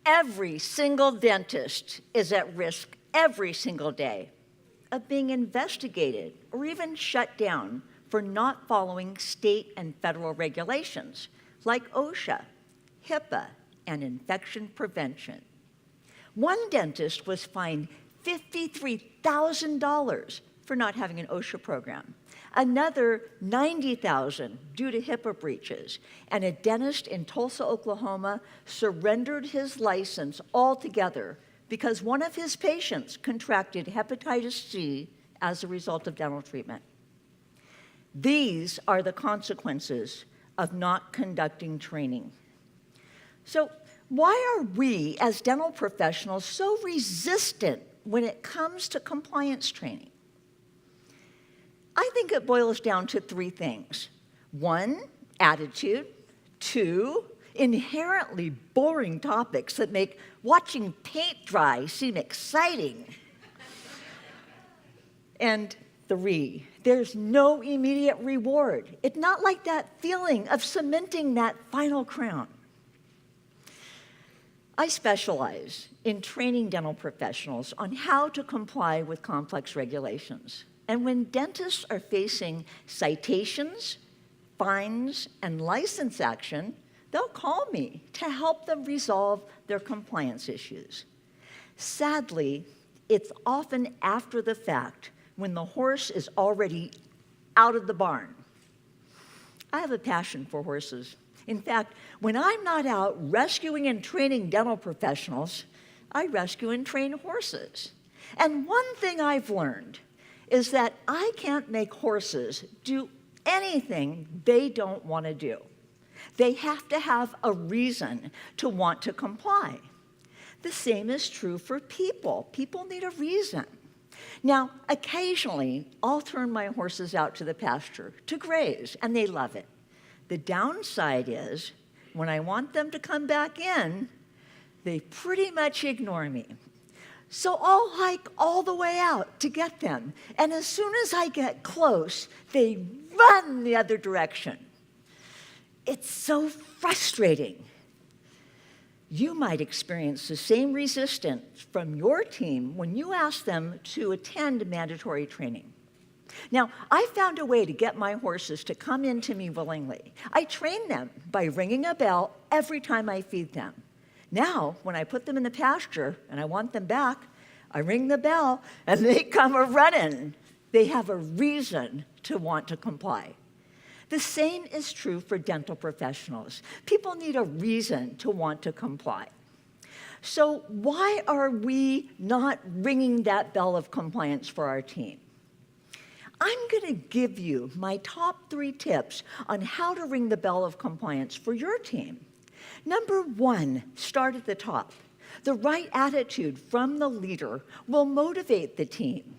Every single dentist is at risk every single day of being investigated or even shut down for not following state and federal regulations like OSHA, HIPAA, and infection prevention. One dentist was fined $53,000 for not having an OSHA program, another $90,000 due to HIPAA breaches, and a dentist in Tulsa, Oklahoma surrendered his license altogether because one of his patients contracted hepatitis C as a result of dental treatment. These are the consequences of not conducting training. So why are we as dental professionals so resistant when it comes to compliance training? I think it boils down to three things. One, attitude. Two, inherently boring topics that make watching paint dry seem exciting. And three, there's no immediate reward. It's not like that feeling of cementing that final crown. I specialize in training dental professionals on how to comply with complex regulations. And when dentists are facing citations, fines, and license action, they'll call me to help them resolve their compliance issues. Sadly, it's often after the fact when the horse is already out of the barn. I have a passion for horses. In fact, when I'm not out rescuing and training dental professionals, I rescue and train horses. And one thing I've learned is that I can't make horses do anything they don't want to do. They have to have a reason to want to comply. The same is true for people. People need a reason. Now, occasionally, I'll turn my horses out to the pasture to graze, and they love it. The downside is, when I want them to come back in, they pretty much ignore me. So I'll hike all the way out to get them, and as soon as I get close, they run the other direction. It's so frustrating. You might experience the same resistance from your team when you ask them to attend mandatory training. Now, I found a way to get my horses to come in to me willingly. I train them by ringing a bell every time I feed them. Now, when I put them in the pasture and I want them back, I ring the bell and they come a-running. They have a reason to want to comply. The same is true for dental professionals. People need a reason to want to comply. So why are we not ringing that bell of compliance for our team? I'm going to give you my top 3 tips on how to ring the bell of compliance for your team. Number 1, start at the top. The right attitude from the leader will motivate the team.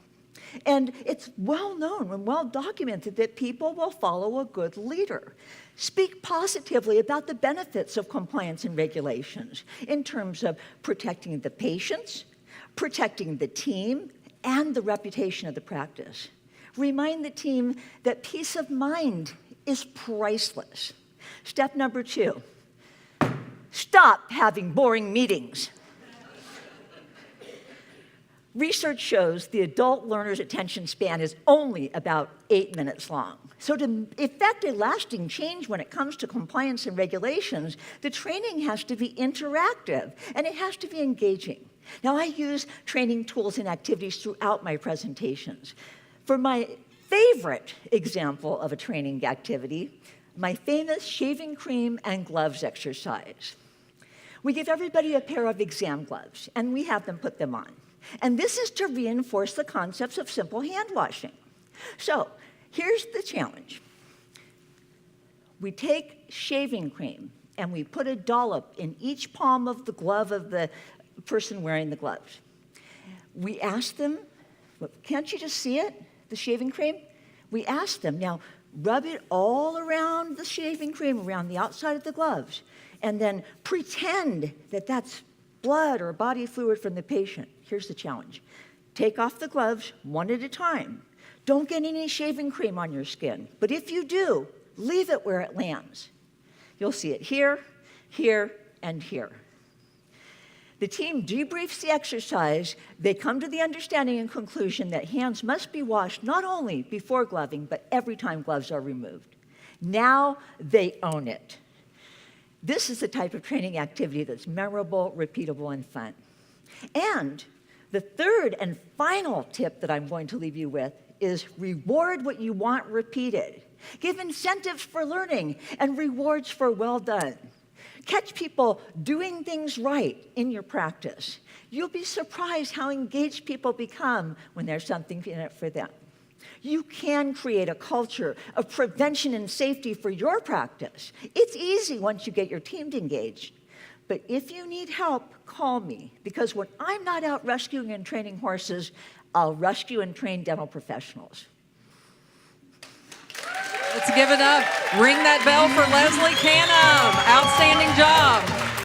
And it's well known and well documented that people will follow a good leader. Speak positively about the benefits of compliance and regulations in terms of protecting the patients, protecting the team, and the reputation of the practice. Remind the team that peace of mind is priceless. Step number 2, stop having boring meetings. Research shows the adult learner's attention span is only about 8 minutes long. So to effect a lasting change when it comes to compliance and regulations, the training has to be interactive and it has to be engaging. Now, I use training tools and activities throughout my presentations. For my favorite example of a training activity, my famous shaving cream and gloves exercise. We give everybody a pair of exam gloves, and we have them put them on. And this is to reinforce the concepts of simple hand washing. So here's the challenge. We take shaving cream, and we put a dollop in each palm of the glove of the person wearing the gloves. We ask them, can't you just see it, the shaving cream? We ask them, now rub it all around the shaving cream, around the outside of the gloves, and then pretend that that's blood or body fluid from the patient. Here's the challenge. Take off the gloves one at a time. Don't get any shaving cream on your skin, but if you do, leave it where it lands. You'll see it here, here, and here. The team debriefs the exercise. They come to the understanding and conclusion that hands must be washed not only before gloving, but every time gloves are removed. Now they own it. This is the type of training activity that's memorable, repeatable, and fun. And the third and final tip that I'm going to leave you with is reward what you want repeated. Give incentives for learning and rewards for well done. Catch people doing things right in your practice. You'll be surprised how engaged people become when there's something in it for them. You can create a culture of prevention and safety for your practice. It's easy once you get your team engaged. But if you need help, call me, because when I'm not out rescuing and training horses, I'll rescue and train dental professionals. Let's give it up. Ring that bell for Leslie Canham.